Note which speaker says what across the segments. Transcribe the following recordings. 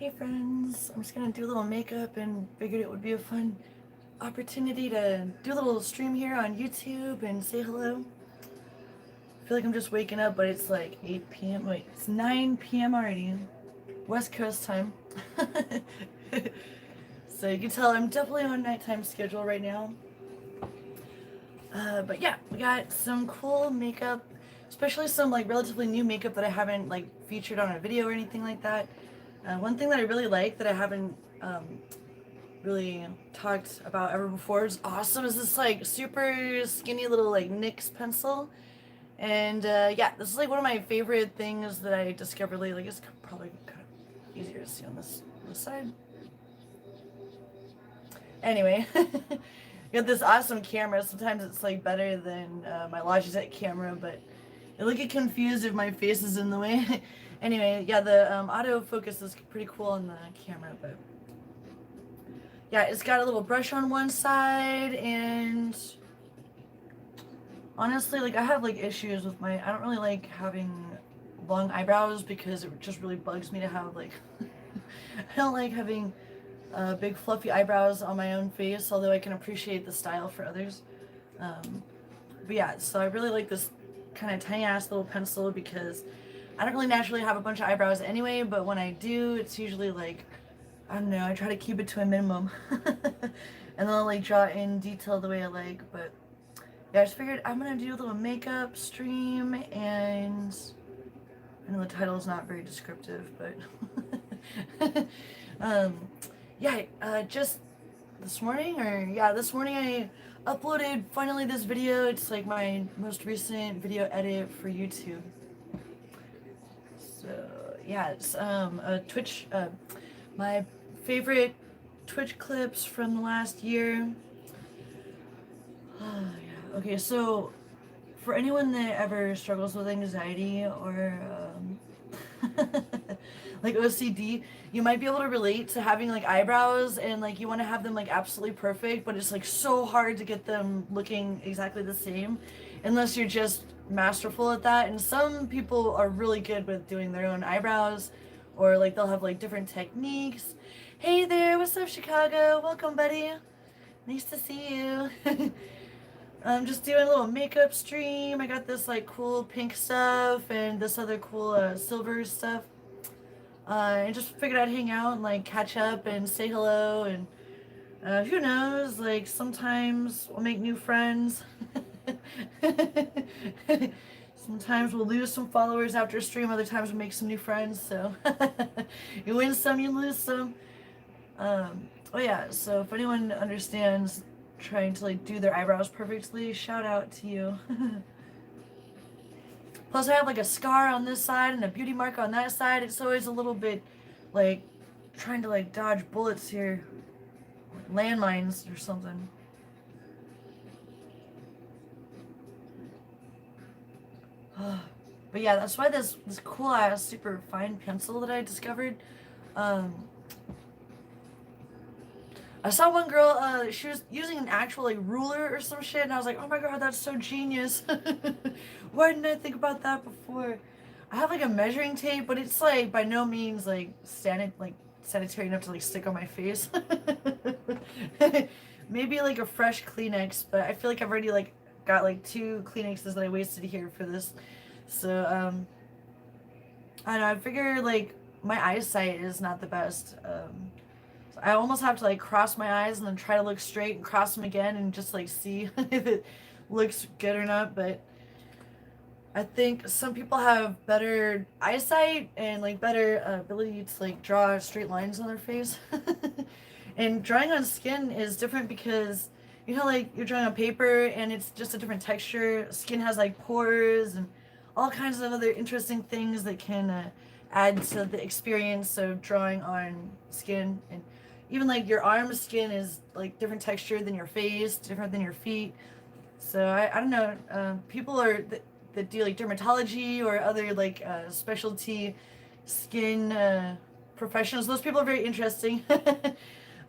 Speaker 1: Hey friends, I'm just gonna do a little makeup and figured it would be a fun opportunity to do a little stream here on YouTube and say hello. I feel like I'm just waking up, but it's like 8 p.m. Wait, it's 9 p.m. already. West Coast time. So you can tell I'm definitely on nighttime schedule right now. But yeah, we got some cool makeup, especially some like relatively new makeup that I haven't like featured on a video or anything like that. One thing that I really like that I haven't really talked about ever before is awesome is this like super skinny little like NYX pencil. And yeah, this is like one of my favorite things that I discovered lately. It's probably kind of easier to see on this side. Anyway, got this awesome camera. Sometimes it's like better than my Logitech camera, but I get confused if my face is in the way. Anyway, yeah, the autofocus is pretty cool on the camera, but yeah, it's got a little brush on one side, and honestly, like I have like issues with I don't really like having long eyebrows because it just really bugs me to have like, I don't like having big fluffy eyebrows on my own face, although I can appreciate the style for others. But yeah, so I really like this kind of tiny ass little pencil because I don't really naturally have a bunch of eyebrows anyway, but when I do, it's usually like, I don't know, I try to keep it to a minimum. And then I'll like draw in detail the way I like, but yeah, I just figured I'm gonna do a little makeup stream, and I know the title is not very descriptive, but um, yeah, just this morning, this morning I uploaded finally this video. It's like my most recent video edit for YouTube. So yeah, it's a Twitch, my favorite Twitch clips from the last year. Yeah. Okay, so for anyone that ever struggles with anxiety or like OCD, you might be able to relate to having like eyebrows and like you want to have them like absolutely perfect, but it's like so hard to get them looking exactly the same unless you're just masterful at that. And some people are really good with doing their own eyebrows, or like they'll have like different techniques. Hey there, what's up, Chicago? Welcome, buddy. Nice to see you. I'm just doing a little makeup stream. I got this like cool pink stuff and this other cool silver stuff. And just figured I'd hang out and like catch up and say hello, and who knows, like sometimes we'll make new friends. Sometimes we'll lose some followers after a stream, other times we'll make some new friends, so you win some, you lose some. Oh yeah, so if anyone understands trying to like do their eyebrows perfectly, shout out to you. Plus I have like a scar on this side and a beauty mark on that side. It's always a little bit like trying to like dodge bullets here, landmines or something. But yeah, that's why this cool ass super fine pencil that I discovered. I saw one girl, she was using an actual like ruler or some shit, and I was like, oh my god, that's so genius. Why didn't I think about that before? I have like a measuring tape, but it's like by no means like sanitary enough to like stick on my face. Maybe like a fresh Kleenex, but I feel like I've already like got like 2 Kleenexes that I wasted here for this. So I don't know, I figure like my eyesight is not the best. So I almost have to like cross my eyes and then try to look straight and cross them again and just like see if it looks good or not. But I think some people have better eyesight and like better ability to like draw straight lines on their face. And drawing on skin is different because you know, like you're drawing on paper and it's just a different texture. Skin has like pores and all kinds of other interesting things that can add to the experience of drawing on skin. And even like your arm skin is like different texture than your face, different than your feet. So I don't know. People that do like dermatology or other like specialty skin professionals. Those people are very interesting.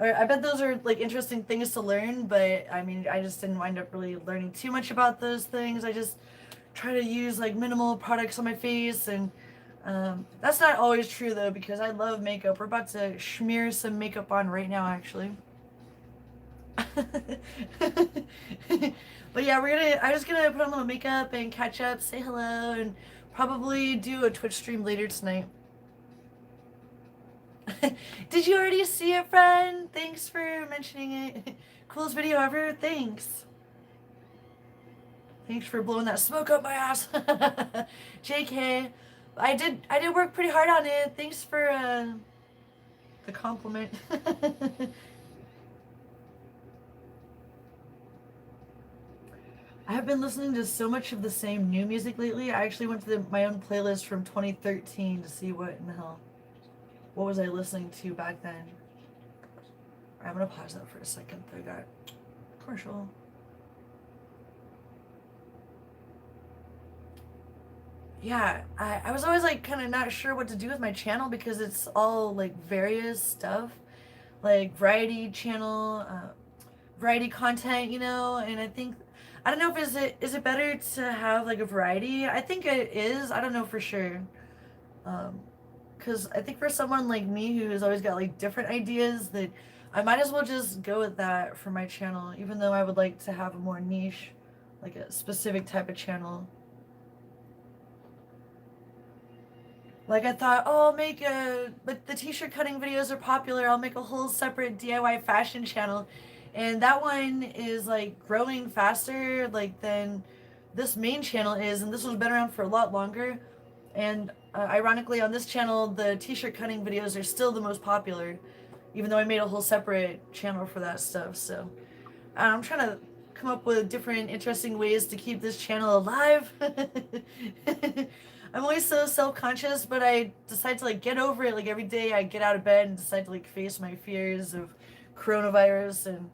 Speaker 1: Or I bet those are like interesting things to learn, but I mean, I just didn't wind up really learning too much about those things. I just try to use like minimal products on my face and That's not always true though, because I love makeup. We're about to smear some makeup on right now, actually. But yeah, I'm just gonna put on a little makeup and catch up, say hello, and probably do a Twitch stream later tonight. Did you already see it, friend? Thanks for mentioning it. Coolest video ever. Thanks. Thanks for blowing that smoke up my ass. JK. I did work pretty hard on it. Thanks for the compliment. I have been listening to so much of the same new music lately. I actually went to my own playlist from 2013 to see what in the hell, what was I listening to back then. I'm gonna pause that for a second. I got commercial. Yeah, I was always like kind of not sure what to do with my channel because it's all like various stuff, like variety channel, variety content, and I don't know if is it better to have like a variety. I think it is. I don't know for sure. Because I think for someone like me who has always got like different ideas, that I might as well just go with that for my channel, even though I would like to have a more niche, like a specific type of channel. Like I thought, oh, but the t-shirt cutting videos are popular. I'll make a whole separate DIY fashion channel, and that one is like growing faster like than this main channel is, and this one's been around for a lot longer. And ironically, on this channel, the t-shirt cutting videos are still the most popular, even though I made a whole separate channel for that stuff. So I'm trying to come up with different interesting ways to keep this channel alive. I'm always so self-conscious, but I decide to like get over it. Like every day I get out of bed and decide to like face my fears of coronavirus and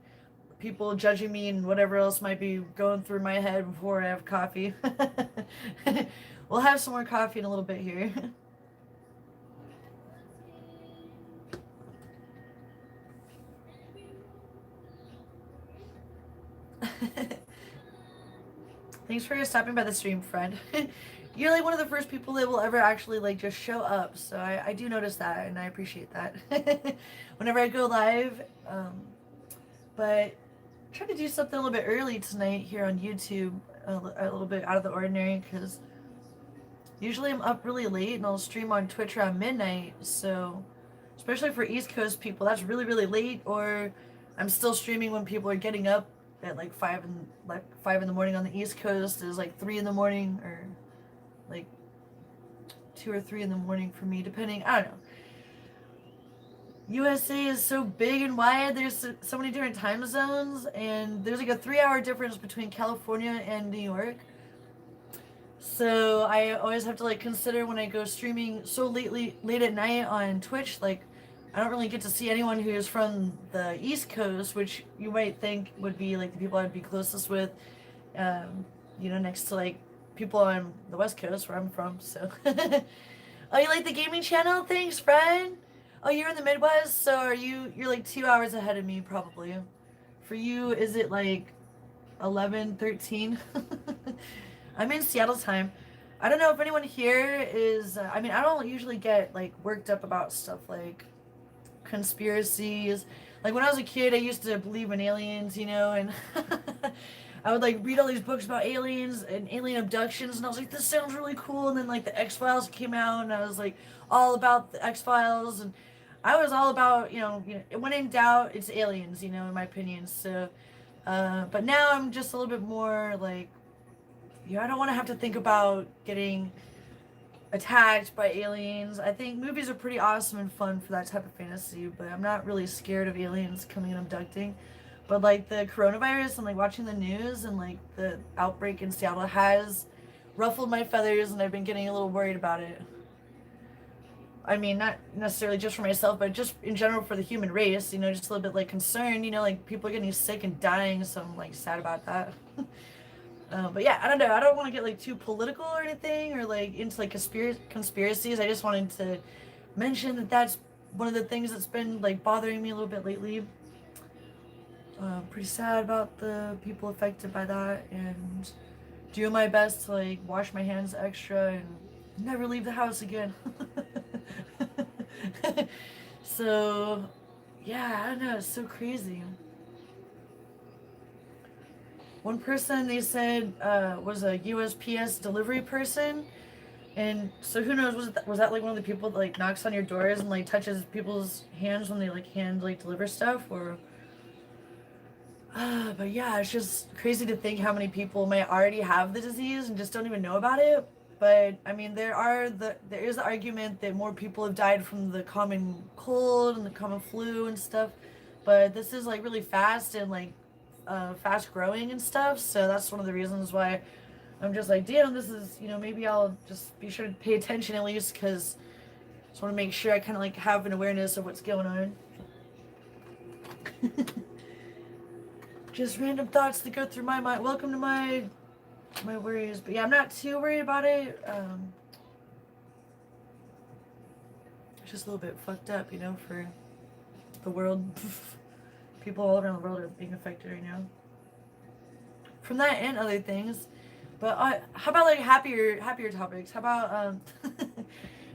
Speaker 1: people judging me and whatever else might be going through my head before I have coffee. We'll have some more coffee in a little bit here. Thanks for stopping by the stream, friend. You're like one of the first people that will ever actually like just show up, so I do notice that and I appreciate that. Whenever I go live, but try to do something a little bit early tonight here on YouTube, a little bit out of the ordinary, because usually I'm up really late and I'll stream on Twitch around midnight, so especially for East Coast people, that's really, really late, or I'm still streaming when people are getting up at like 5 in the morning on the East Coast is like 3 in the morning, or like 2 or 3 in the morning for me, depending. I don't know. USA is so big and wide. There's so many different time zones, and there's like a 3-hour difference between California and New York. So I always have to like consider when I go streaming so late at night on Twitch, like I don't really get to see anyone who is from the East Coast, which you might think would be like the people I'd be closest with, next to like people on the West Coast where I'm from. So, oh, you like the gaming channel? Thanks, friend. Oh, you're in the Midwest, so you're like 2 hours ahead of me probably. For you, is it like 11, 13? I'm in Seattle time. I don't know if anyone here is. I don't usually get like worked up about stuff like conspiracies. Like when I was a kid, I used to believe in aliens, and I would like read all these books about aliens and alien abductions, and I was like, this sounds really cool. And then like the X-Files came out, and I was like all about the X-Files, and I was all about when in doubt, it's aliens, in my opinion. So, but now I'm just a little bit more like, I don't want to have to think about getting attacked by aliens. I think movies are pretty awesome and fun for that type of fantasy, but I'm not really scared of aliens coming and abducting. But like the coronavirus and like watching the news and like the outbreak in Seattle has ruffled my feathers, and I've been getting a little worried about it. I mean, not necessarily just for myself, but just in general for the human race, just a little bit like concerned, like people are getting sick and dying, so I'm like sad about that. But yeah, I don't know. I don't want to get like too political or anything, or like into like conspiracies. I just wanted to mention that that's one of the things that's been like bothering me a little bit lately. Pretty sad about the people affected by that, and doing my best to like wash my hands extra and never leave the house again. So, yeah, I don't know. It's so crazy. One person they said was a USPS delivery person, and so who knows? Was that like one of the people that like knocks on your doors and like touches people's hands when they like hand like deliver stuff, or but yeah, it's just crazy to think how many people may already have the disease and just don't even know about it. But I mean, there is the argument that more people have died from the common cold and the common flu and stuff. But this is like really fast and like fast growing and stuff. So that's one of the reasons why I'm just like, damn, this is, maybe I'll just be sure to pay attention at least, because I just want to make sure I kind of like have an awareness of what's going on. Just random thoughts that go through my mind. Welcome to my worries. But yeah, I'm not too worried about it. It's just a little bit fucked up, for the world. People all around the world are being affected right now from that and other things. But how about like happier topics? How about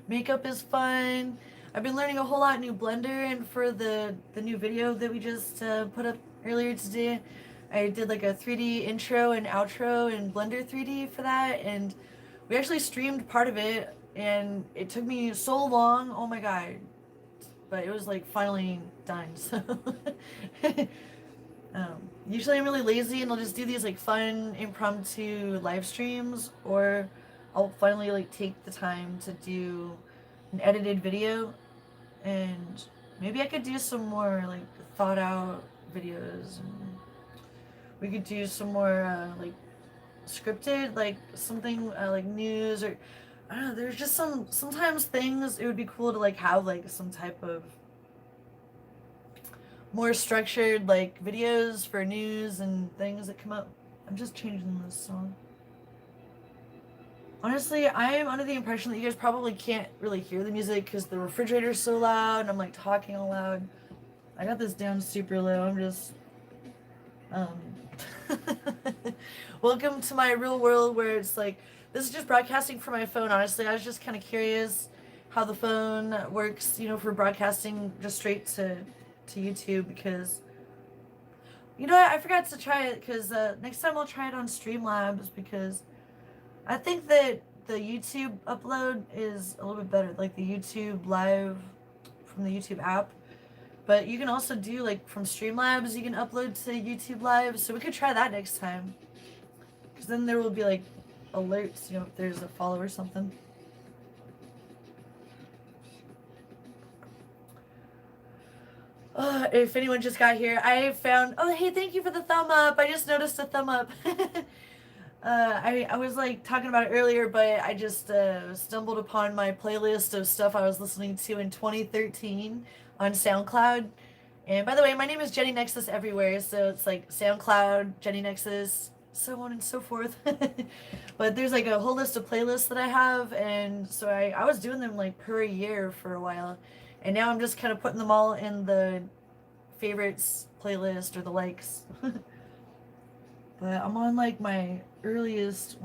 Speaker 1: makeup is fun. I've been learning a whole lot new Blender, and for the new video that we just put up earlier today, I did like a 3D intro and outro in Blender 3D for that, and we actually streamed part of it, and it took me so long. Oh my god. But it was like finally done. So usually I'm really lazy and I'll just do these like fun impromptu live streams, or I'll finally like take the time to do an edited video, and maybe I could do some more like thought out videos, and we could do some more like scripted, like something like news, or I don't know, there's just sometimes things it would be cool to like have like some type of more structured like videos for news and things that come up. I'm just changing this song. Honestly, I am under the impression that you guys probably can't really hear the music because the refrigerator's so loud and I'm like talking all loud. I got this down super low. I'm just um welcome to my real world where it's like this is just broadcasting from my phone. Honestly, I was just kind of curious how the phone works, for broadcasting just straight to YouTube, because I forgot to try it, because next time I'll try it on Streamlabs, because I think that the YouTube upload is a little bit better, like the YouTube live from the YouTube app. But you can also do like from Streamlabs, you can upload to YouTube Live, so we could try that next time. Because then there will be like alerts, if there's a follow or something. If anyone just got here, I found. Oh, hey, thank you for the thumb up. I just noticed a thumb up. I was like talking about it earlier, but I just stumbled upon my playlist of stuff I was listening to in 2013 on SoundCloud. And by the way, my name is JenniNexus everywhere, so it's like SoundCloud, JenniNexus, so on and so forth. But there's like a whole list of playlists that I have, and so I was doing them like per year for a while. And now I'm just kind of putting them all in the favorites playlist or the likes. But I'm on like one of my earliest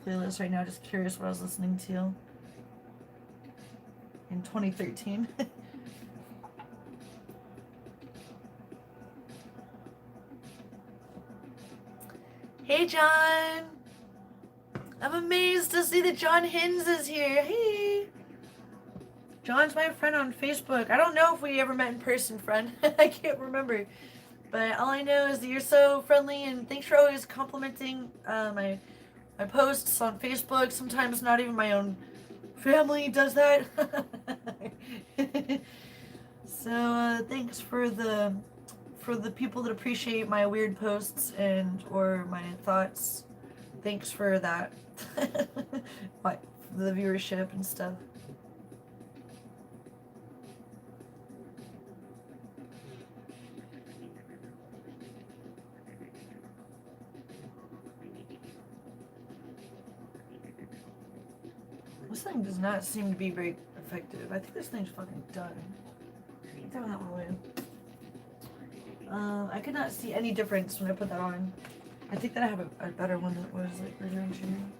Speaker 1: playlists right now, just curious what I was listening to in 2013. Hey John! I'm amazed to see that John Hins is here. Hey! John's my friend on Facebook. I don't know if we ever met in person, friend. I can't remember. But all I know is that you're so friendly, and thanks for always complimenting my posts on Facebook. Sometimes not even my own family does that. So thanks for the people that appreciate my weird posts and or my thoughts. Thanks for that. The viewership and stuff. This thing does not seem to be very effective. I think this thing's fucking done. Throw that one away. I could not see any difference when I put that on. I think that I have a better one that was like really engineering.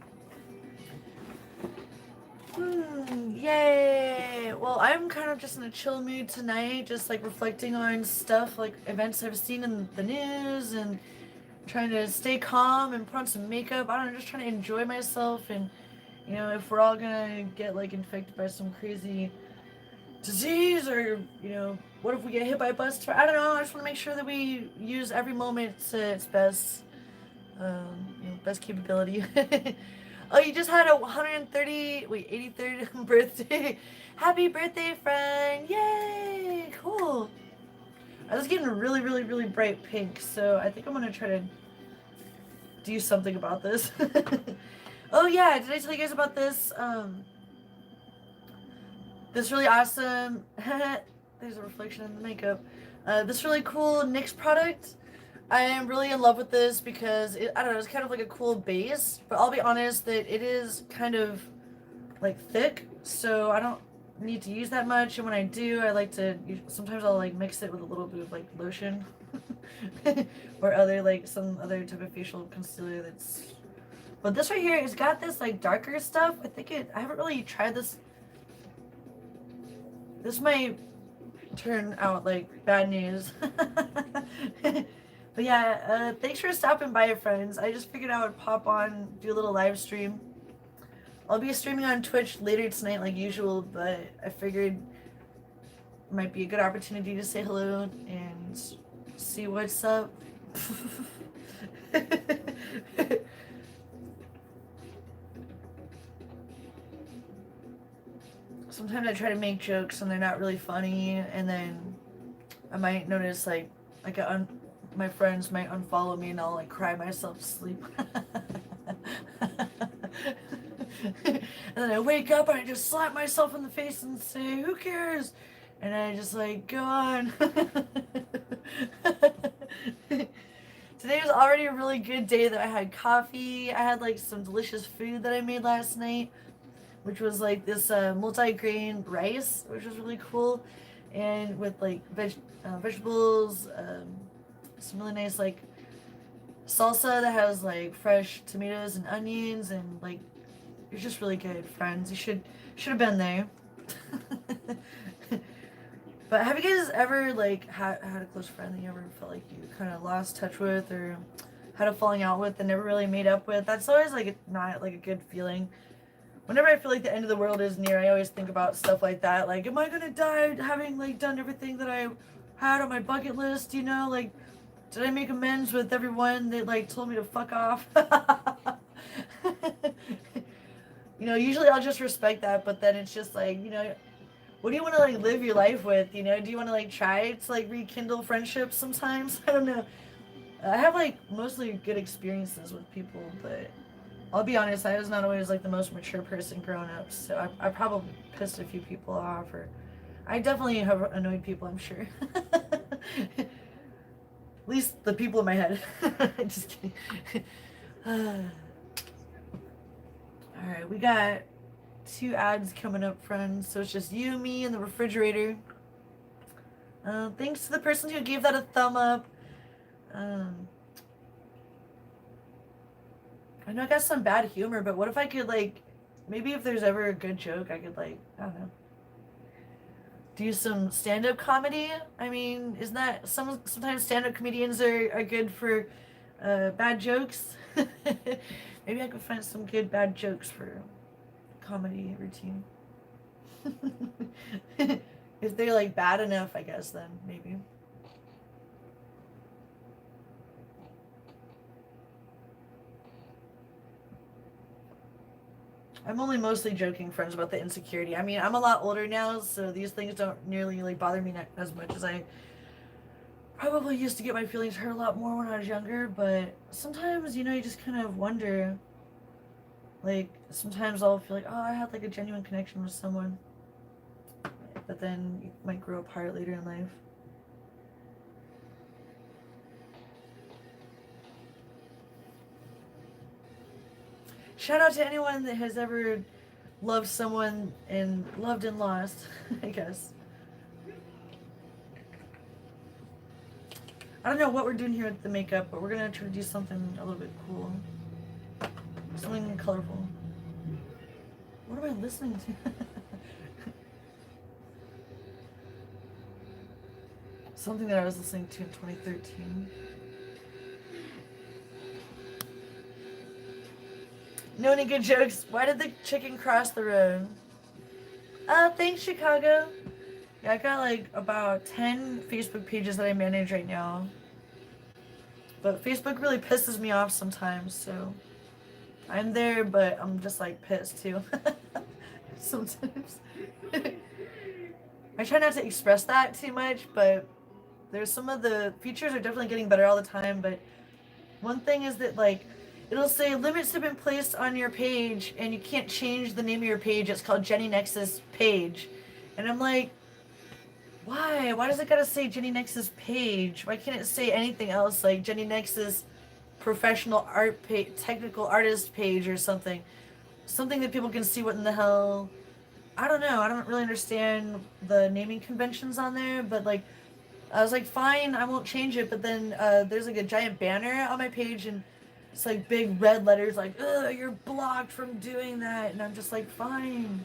Speaker 1: Yay! Well, I'm kind of just in a chill mood tonight, just like reflecting on stuff like events I've seen in the news and trying to stay calm and put on some makeup. I don't know, just trying to enjoy myself. And, you know, if we're all gonna get like infected by some crazy disease or, you know, what if we get hit by a bus? I don't know. I just want to make sure that we use every moment to its best, you know, best capability. Oh, you just had a 83rd birthday. Happy birthday, friend. Yay. Cool. I was getting really, really, really bright pink, so I think I'm going to try to do something about this. Oh, yeah. Did I tell you guys about this? This really awesome. There's a reflection in the makeup. This really cool NYX product. I am really in love with this because I don't know, it's kind of like a cool base, but I'll be honest that it is kind of like thick, so I don't need to use that much. And when I do, I like to sometimes I'll like mix it with a little bit of like lotion or other like some other type of facial concealer that's. But this right here, it's got this like darker stuff. I haven't really tried this. This might turn out like bad news. But yeah, thanks for stopping by, friends. I just figured I would pop on, do a little live stream. I'll be streaming on Twitch later tonight like usual, but I figured it might be a good opportunity to say hello and see what's up. Sometimes I try to make jokes and they're not really funny, and then I might notice like my friends might unfollow me and I'll like cry myself to sleep. And then I wake up and I just slap myself in the face and say, who cares? And I just like go on. Today was already a really good day that I had coffee. I had like some delicious food that I made last night, which was like this multi-grain rice, which was really cool. And with like vegetables, some really nice like salsa that has like fresh tomatoes and onions, and like it's just really good, friends. You should have been there. But have you guys ever like had a close friend that you ever felt like you kind of lost touch with or had a falling out with and never really made up with? That's always like not like a good feeling. Whenever I feel like the end of the world is near, I always think about stuff like that. Like, am I gonna die having like done everything that I had on my bucket list? You know, like, did I make amends with everyone that like told me to fuck off? You know, usually I'll just respect that, but then it's just like, you know, what do you want to like live your life with? You know, do you want to like try to like rekindle friendships sometimes? I don't know. I have like mostly good experiences with people, but I'll be honest, I was not always like the most mature person growing up, so I probably pissed a few people off, or I definitely have annoyed people, I'm sure. At least the people in my head. Just kidding. Alright, we got 2 ads coming up, friends, so it's just you, me, and the refrigerator. Thanks to the person who gave that a thumb up. I know I got some bad humor, but what if I could, like, maybe if there's ever a good joke, I could, like, I don't know, do some stand-up comedy? I mean, isn't that, sometimes stand-up comedians are good for bad jokes? Maybe I could find some good bad jokes for comedy routine. If they're, like, bad enough, I guess, then maybe. I'm only mostly joking, friends, about the insecurity. I mean, I'm a lot older now, so these things don't nearly like bother me as much as I probably used to get my feelings hurt a lot more when I was younger. But sometimes, you know, you just kind of wonder. Like, sometimes I'll feel like, oh, I had like a genuine connection with someone, but then you might grow apart later in life. Shout out to anyone that has ever loved someone and loved and lost, I guess. I don't know what we're doing here with the makeup, but we're gonna try to do something a little bit cool. Something colorful. What am I listening to? Something that I was listening to in 2013. Know any good jokes? Why did the chicken cross the road? Thanks, Chicago. Yeah, I got like about 10 Facebook pages that I manage right now. But Facebook really pisses me off sometimes, so I'm there, but I'm just like pissed too. Sometimes. I try not to express that too much, but there's some of the features are definitely getting better all the time. But one thing is that like it'll say limits have been placed on your page and you can't change the name of your page. It's called JenniNexus page. And I'm like, why? Why does it gotta say JenniNexus page? Why can't it say anything else like JenniNexus professional art page, technical artist page or something? Something that people can see what in the hell. I don't know. I don't really understand the naming conventions on there, but like I was like, fine, I won't change it. But then there's like a giant banner on my page, and it's like big red letters, like, ugh, you're blocked from doing that. And I'm just like, fine.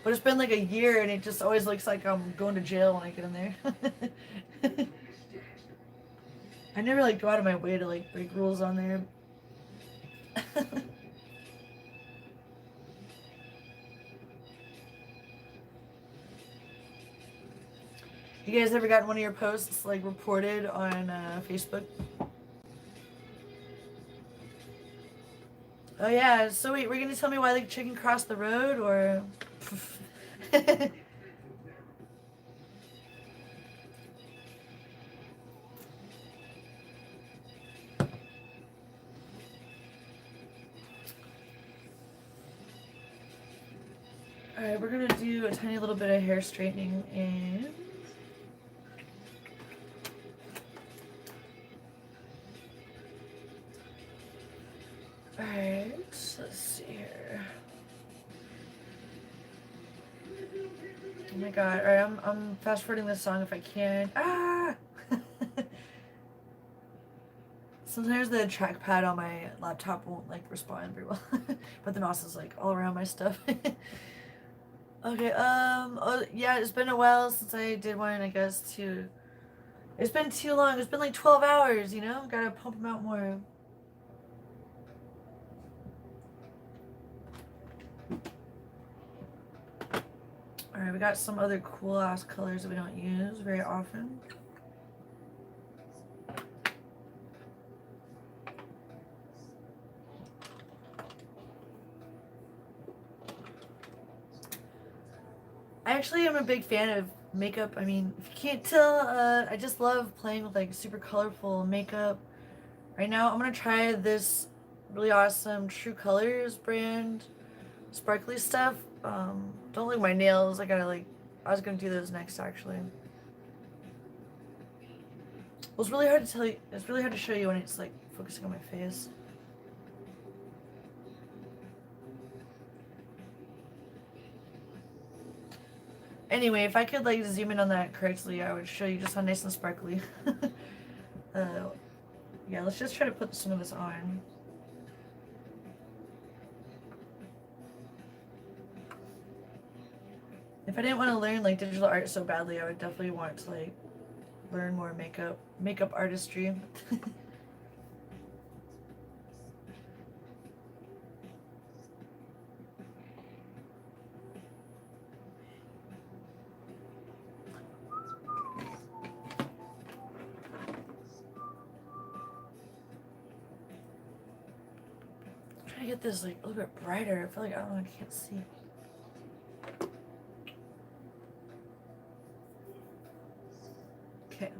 Speaker 1: But it's been like a year, and it just always looks like I'm going to jail when I get in there. I never like go out of my way to like break rules on there. You guys ever gotten one of your posts like reported on Facebook? Oh yeah. So wait, we're gonna tell me why the chicken crossed the road, or? Alright, we're gonna do a tiny little bit of hair straightening and alright, let's see here. Oh my god, alright, I'm fast forwarding this song if I can. Ah! Sometimes the trackpad on my laptop won't like respond very well. But the mouse is like all around my stuff. Okay, oh, yeah, it's been a while since I did one, I guess, too. It's been too long. It's been like 12 hours, you know? Gotta pump them out more. Alright, we got some other cool ass colors that we don't use very often. I actually am a big fan of makeup. I mean, if you can't tell, I just love playing with like super colorful makeup. Right now, I'm gonna try this really awesome True Colors brand sparkly stuff. Don't look at my nails. I gotta like, I was gonna do those next actually. Well, it's really hard to tell you. It's really hard to show you when it's like focusing on my face. Anyway, if I could like zoom in on that correctly, I would show you just how nice and sparkly. Yeah, let's just try to put some of this on. If I didn't want to learn like digital art so badly, I would definitely want to like learn more makeup artistry. Try to get this like a little bit brighter. I feel like I don't know, I can't see. Okay.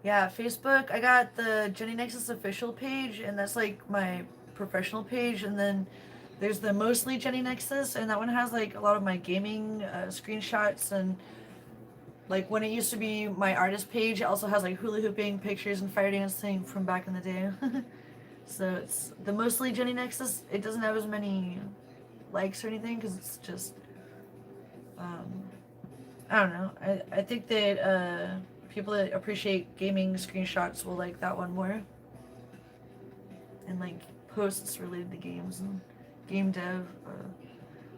Speaker 1: Yeah, Facebook. I got the JenniNexus official page, and that's like my professional page. And then there's the mostly JenniNexus, and that one has like a lot of my gaming screenshots, and like when it used to be my artist page, it also has like hula hooping pictures and fire dancing from back in the day. So it's the mostly JenniNexus. It doesn't have as many likes or anything because it's just I don't know. I think that people that appreciate gaming screenshots will like that one more. And like posts related to games and game dev.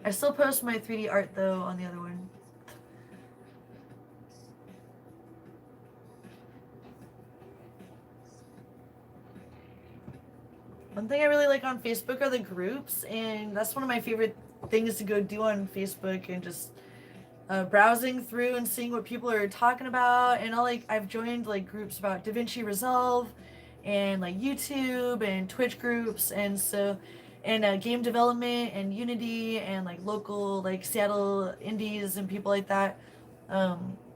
Speaker 1: I still post my 3D art though on the other one. One thing I really like on Facebook are the groups, and that's one of my favorite things to go do on Facebook, and just browsing through and seeing what people are talking about. And I've joined like groups about DaVinci Resolve and like YouTube and Twitch groups, and so and game development and Unity and like local like Seattle indies and people like that.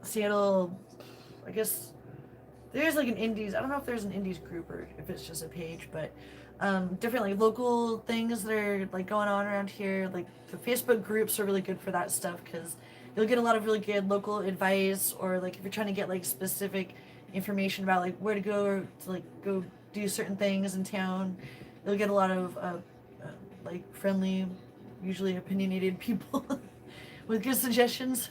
Speaker 1: Seattle, I guess there's like an indies. I don't know if there's an indies group or if it's just a page, but different like local things that are like going on around here. Like the Facebook groups are really good for that stuff because you'll get a lot of really good local advice, or like if you're trying to get like specific information about like where to go or to like go do certain things in town, you'll get a lot of like friendly, usually opinionated people with good suggestions.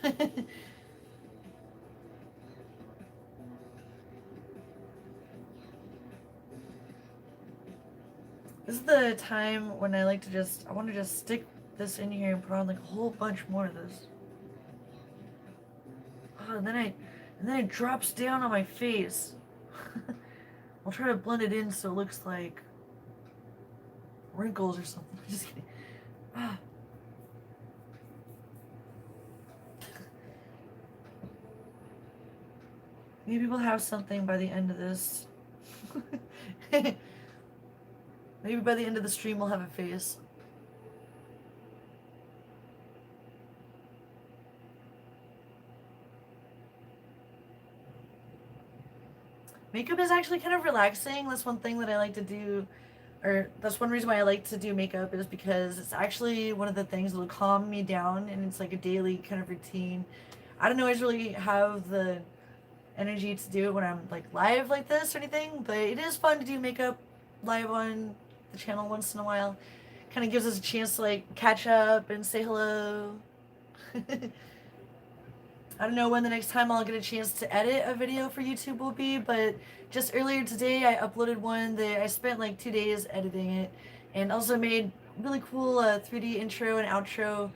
Speaker 1: This is the time when I want to just stick this in here and put on like a whole bunch more of this. Oh, and then it drops down on my face. I'll try to blend it in so it looks like wrinkles or something. Just kidding. Ah. Maybe we'll have something by the end of this. Maybe by the end of the stream we'll have a face. Makeup is actually kind of relaxing. That's one thing that I like to do, or that's one reason why I like to do makeup, is because it's actually one of the things that will calm me down, and it's like a daily kind of routine. I don't always really have the energy to do it when I'm like live like this or anything, but it is fun to do makeup live on the channel once in a while. Kind of gives us a chance to like catch up and say hello. I don't know when the next time I'll get a chance to edit a video for YouTube will be, but just earlier today I uploaded one that I spent like 2 days editing it, and also made really cool 3D intro and outro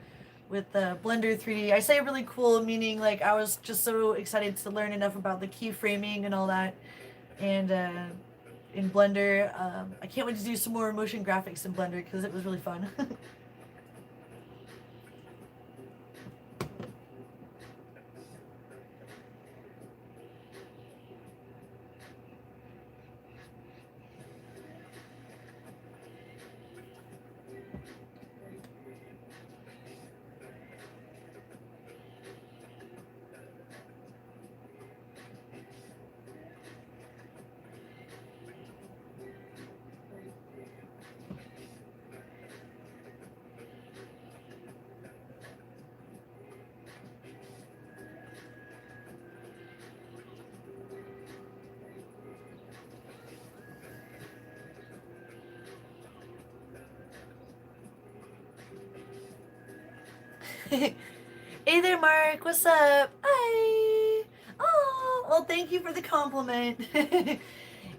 Speaker 1: with Blender 3D. I say really cool meaning like I was just so excited to learn enough about the keyframing and all that, and in Blender. I can't wait to do some more motion graphics in Blender because it was really fun. Hey there, Mark. What's up? Hi. Oh, well, thank you for the compliment.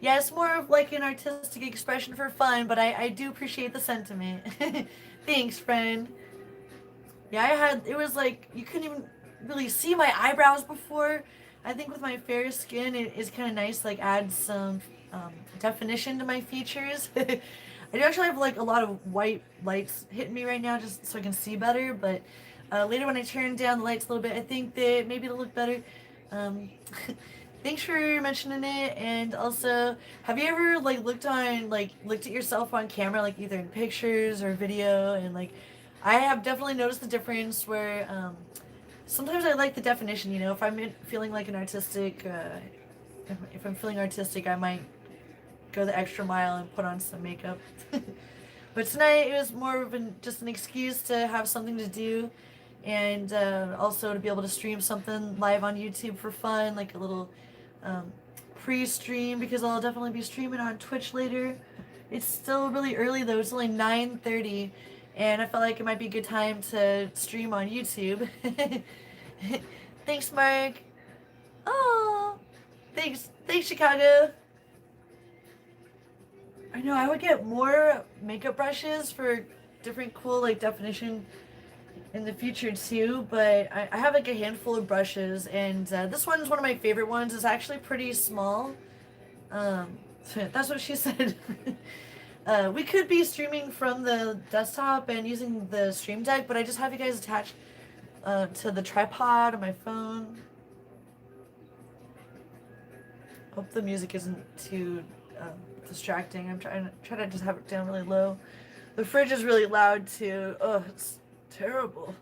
Speaker 1: Yeah, it's more of like an artistic expression for fun, but I do appreciate the sentiment. Thanks, friend. Yeah, it was like, you couldn't even really see my eyebrows before. I think with my fair skin, it is kind of nice, like, add some definition to my features. I do actually have like a lot of white lights hitting me right now just so I can see better, but later when I turn down the lights a little bit, I think that maybe it'll look better. Um, Thanks for mentioning it. And also, have you ever like looked at yourself on camera, like either in pictures or video, and like I have definitely noticed the difference where sometimes I like the definition, if I'm feeling like an artistic if I'm feeling artistic, I might go the extra mile and put on some makeup. But tonight it was more of just an excuse to have something to do, and also to be able to stream something live on YouTube for fun, like a little pre-stream, because I'll definitely be streaming on Twitch later. It's still really early though. It's only 9:30, and I felt like it might be a good time to stream on YouTube. Thanks, Mark. Oh, thanks, Chicago. I know, I would get more makeup brushes for different cool like definition in the future too, but I have like a handful of brushes, and this one's one of my favorite ones. It's actually pretty small. Um, that's what she said. We could be streaming from the desktop and using the stream deck, but I just have you guys attached to the tripod on my phone. Hope the music isn't too distracting. I'm trying to just have it down really low. The fridge is really loud too. Oh, it's terrible.